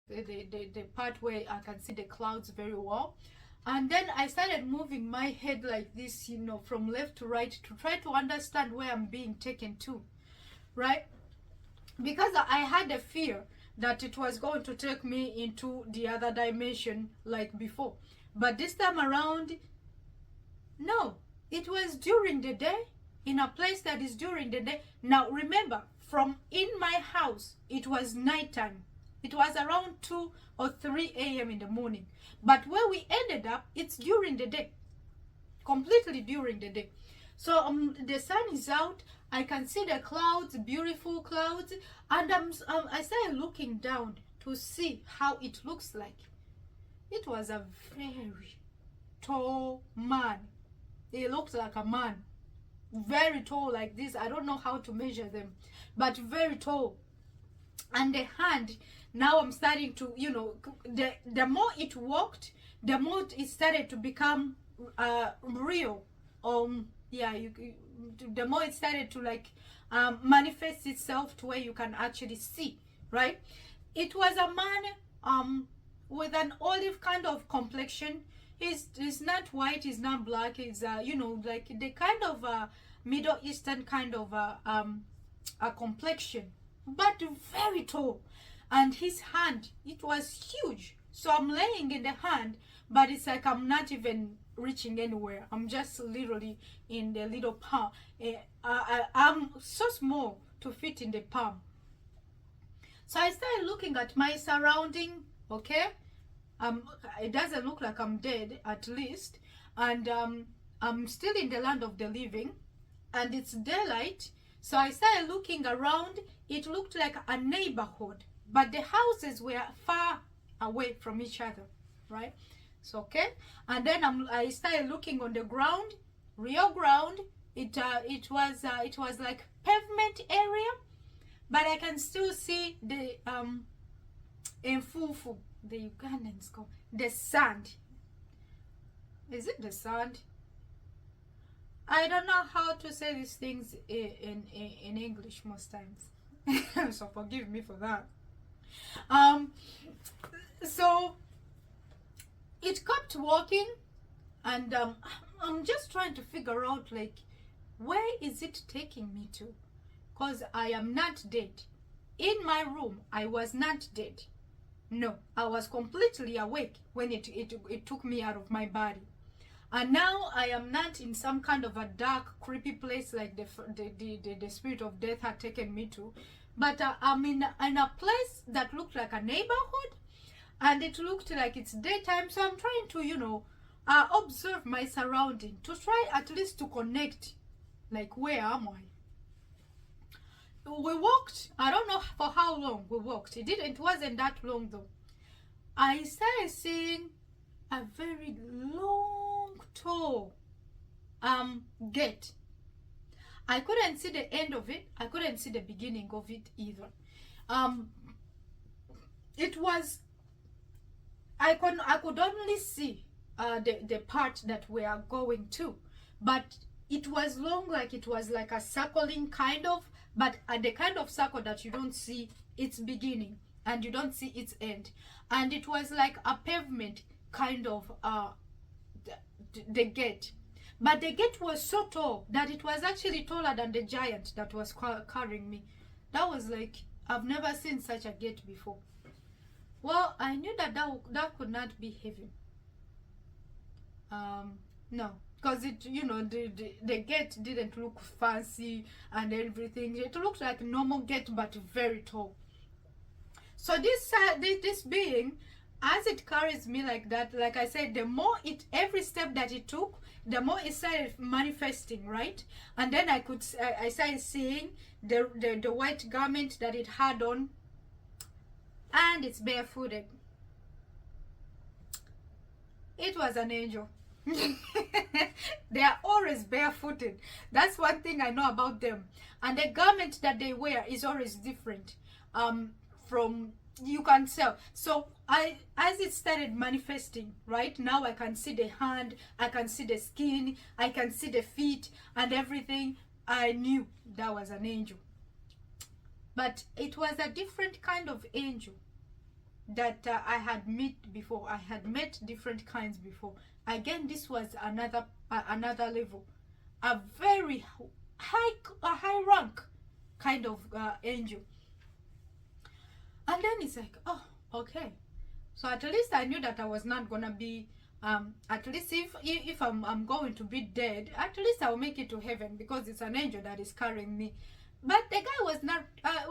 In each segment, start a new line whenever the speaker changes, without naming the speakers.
the part where I can see the clouds very well. And then I started moving my head like this, from left to right to try to understand where I'm being taken to, right? Because I had a fear that it was going to take me into the other dimension like before. But this time around, no, it was during the day, in a place that is during the day. Now remember, from in my house, it was nighttime. It was around 2 or 3 a.m. in the morning. But where we ended up, it's during the day, completely during the day. So the sun is out. I can see the clouds, beautiful clouds, and I started looking down to see how it looks like. It was a very tall man. He looked like a man, very tall like this. I don't know how to measure them, but very tall. And the hand, now I'm starting to, the more it walked, the more it started to become real. Yeah, the more it started to like manifest itself to where you can actually see, right? It was a man with an olive kind of complexion. He's not white, he's not black, he's like the kind of Middle Eastern kind of a complexion, but very tall. And his hand, it was huge. So I'm laying in the hand, but it's like I'm not even reaching anywhere. I'm just literally in the little palm. I'm so small to fit in the palm. So I started looking at my surrounding, okay? It doesn't look like I'm dead, at least. And I'm still in the land of the living, and it's daylight. So I started looking around. It looked like a neighborhood, but the houses were far away from each other, right? So okay. And then I started looking on the ground, real ground. It was like pavement area, but I can still see the Mfufu, the Ugandans call the sand. Is it the sand? I don't know how to say these things in English most times. So forgive me for that. So it kept walking, and I'm just trying to figure out, like, where is it taking me to? Because I am not dead. In my room, I was not dead. No, I was completely awake when it took me out of my body. And now I am not in some kind of a dark, creepy place like the spirit of death had taken me to. But I'm in a place that looked like a neighborhood, and it looked like it's daytime. So I'm trying to, observe my surrounding to try at least to connect, like, where am I? We walked, I don't know for how long we walked. It wasn't that long though. I started seeing a very long, tall gate. I couldn't see the end of it. I couldn't see the beginning of it either. It was, I could only see the part that we are going to, but it was long, like it was like a circling kind of, but the kind of circle that you don't see its beginning and you don't see its end. And it was like a pavement kind of the gate. But the gate was so tall that it was actually taller than the giant that was carrying me. That was like, I've never seen such a gate before. Well, I knew that could not be heaven. No, because the gate didn't look fancy and everything. It looked like a normal gate, but very tall. So this being, as it carries me like that, like I said, the more every step that it took, the more it started manifesting, right? And then I started seeing the white garment that it had on, and it's barefooted. It was an angel. They are always barefooted. That's one thing I know about them. And the garment that they wear is always different. From, you can tell. So as it started manifesting, right now I can see the hand, I can see the skin, I can see the feet and everything. I knew that was an angel, but it was a different kind of angel. that I had met before. I had met different kinds before. Again, this was another level, a very high rank kind of angel. And then it's like, oh, okay. So at least I knew that I was not gonna be. At least if I'm going to be dead, at least I'll make it to heaven because it's an angel that is carrying me. But the guy was not.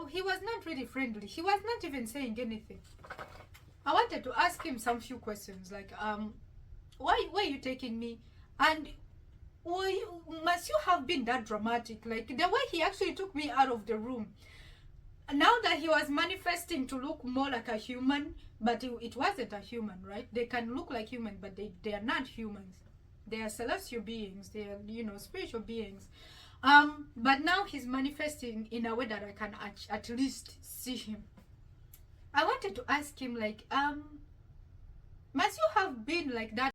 He was not really friendly. He was not even saying anything. I wanted to ask him some few questions like, why are you taking me? And must you have been that dramatic? Like the way he actually took me out of the room. Now that he was manifesting to look more like a human, but it wasn't a human, right? They can look like human, but they are not humans. They are celestial beings. They are, you know, spiritual beings. But now he's manifesting in a way that I can at least see him. I wanted to ask him like, must you have been like that